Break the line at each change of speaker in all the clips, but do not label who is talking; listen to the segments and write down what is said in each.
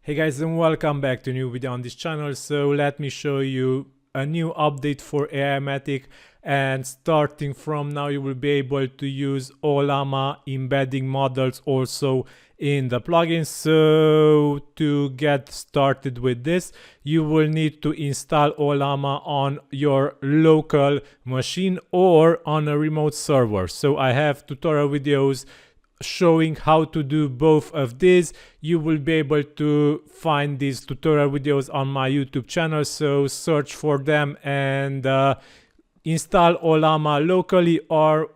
Hey guys, and welcome back to a new video on this channel. So let me show you a new update for Aimogen, and starting from now you will be able to use Ollama embedding models also in the plugin. So to get started with this, you will need to install Ollama on your local machine or on a remote server. So I have tutorial videos showing how to do both of these. You will be able to find these tutorial videos on my YouTube channel, so search for them and install Ollama locally or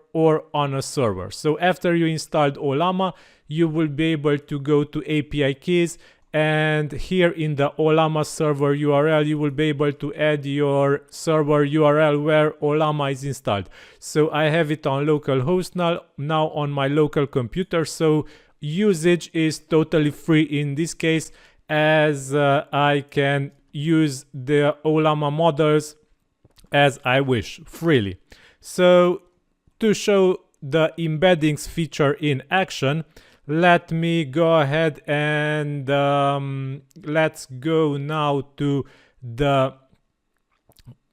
on a server. So after you installed Ollama, you will be able to go to API keys, and here in the Ollama server URL you will be able to add your server URL where Ollama is installed. So I have it on localhost now on my local computer, so usage is totally free in this case, as I can use the Ollama models as I wish freely. So to show the embeddings feature in action, let me go ahead and let's go now to the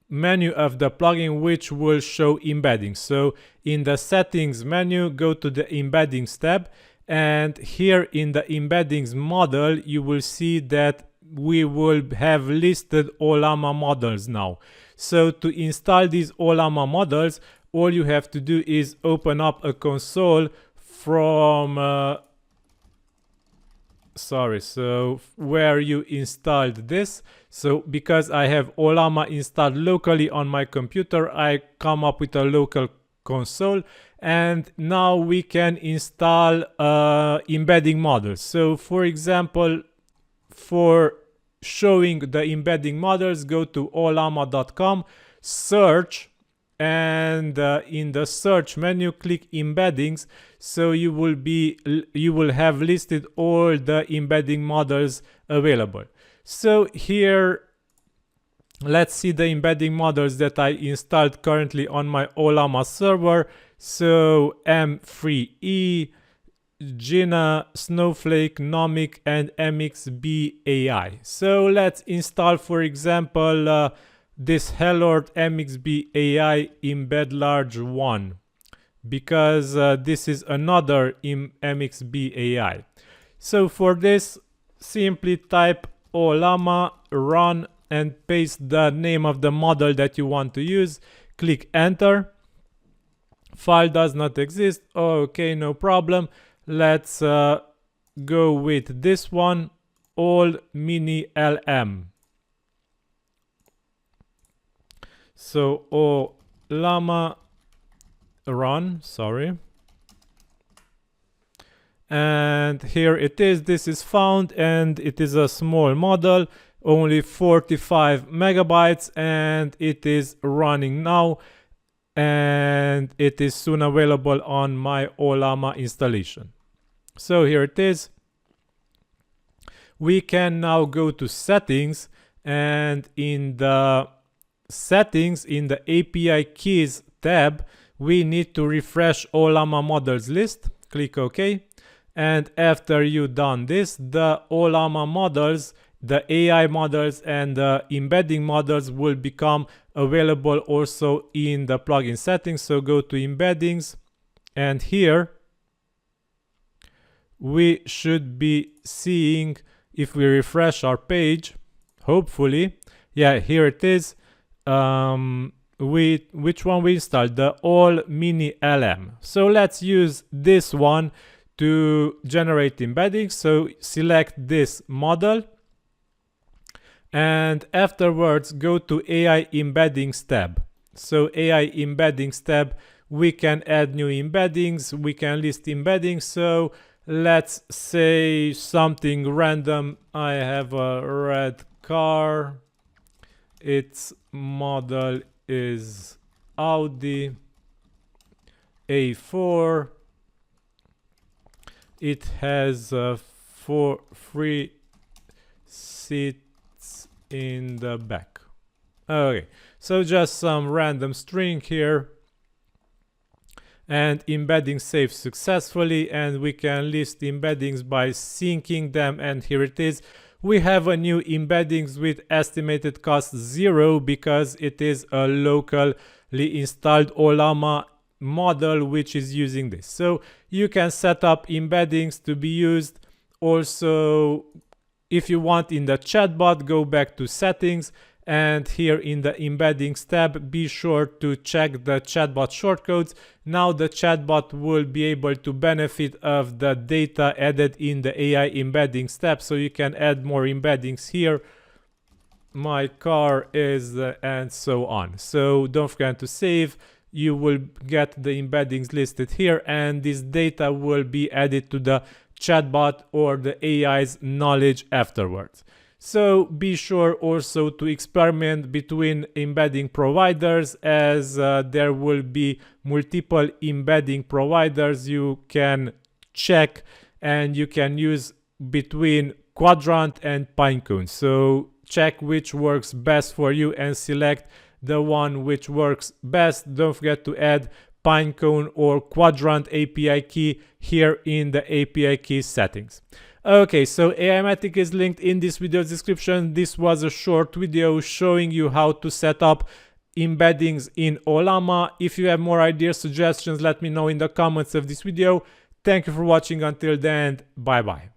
menu of the plugin, which will show embeddings. So in the settings menu, go to the embeddings tab, and here in the embeddings model you will see that we will have listed Ollama models now. So to install these Ollama models, all you have to do is open up a console from where you installed this. So because I have Ollama installed locally on my computer, I come up with a local console, and now we can install embedding models. So for example, for showing the embedding models, go to ollama.com, search, and in the search menu click embeddings. So you will have listed all the embedding models available. So here let's see the embedding models that I installed currently on my Ollama server. So M3E, Gina, Snowflake, Nomic, and MXB AI. So let's install, for example, this Hellord MXB AI embed large 1, because this is another MXB AI. So for this, simply type Ollama, run, and paste the name of the model that you want to use. Click enter. File does not exist. Okay, no problem. Let's go with this one, all mini LM. So Ollama run, and here it is. This is found, and it is a small model, only 45 megabytes, and it is running now, and it is soon available on my Ollama installation. So here it is. We can now go to settings, and in the settings, in the API keys tab, we need to refresh Ollama models list. Click OK, and after you done this, the Ollama models, the AI models, and the embedding models will become available also in the plugin settings. So go to embeddings, and here we should be seeing, if we refresh our page, hopefully, yeah, here it is. Which one we installed? The all mini LM. So let's use this one to generate embeddings. So select this model, and afterwards go to AI embeddings tab. So AI embeddings tab, we can add new embeddings, we can list embeddings. So let's say something random. I have a red car, its model is Audi A4, it has 3 seats in the back. Okay, so just some random string here, and embedding saved successfully, and we can list embeddings by syncing them, and here it is. we have a new embeddings with estimated cost 0 because it is a locally installed Ollama model which is using this. So you can set up embeddings to be used. Also, if you want, in the chatbot, go back to settings, and here in the embeddings tab, be sure to check the chatbot shortcodes. Now the chatbot will be able to benefit of the data added in the AI embeddings tab, so you can add more embeddings here. My car is and so on. So don't forget to save. You will get the embeddings listed here, and this data will be added to the chatbot or the AI's knowledge afterwards. So be sure also to experiment between embedding providers, as there will be multiple embedding providers you can check, and you can use between Quadrant and Pinecone. So check which works best for you and select the one which works best. Don't forget to add Pinecone or Quadrant API key here in the API key settings. Okay, so Aimogen is linked in this video's description. This was a short video showing you how to set up embeddings in Ollama. If you have more ideas, suggestions, let me know in the comments of this video. Thank you for watching. Until then, bye bye.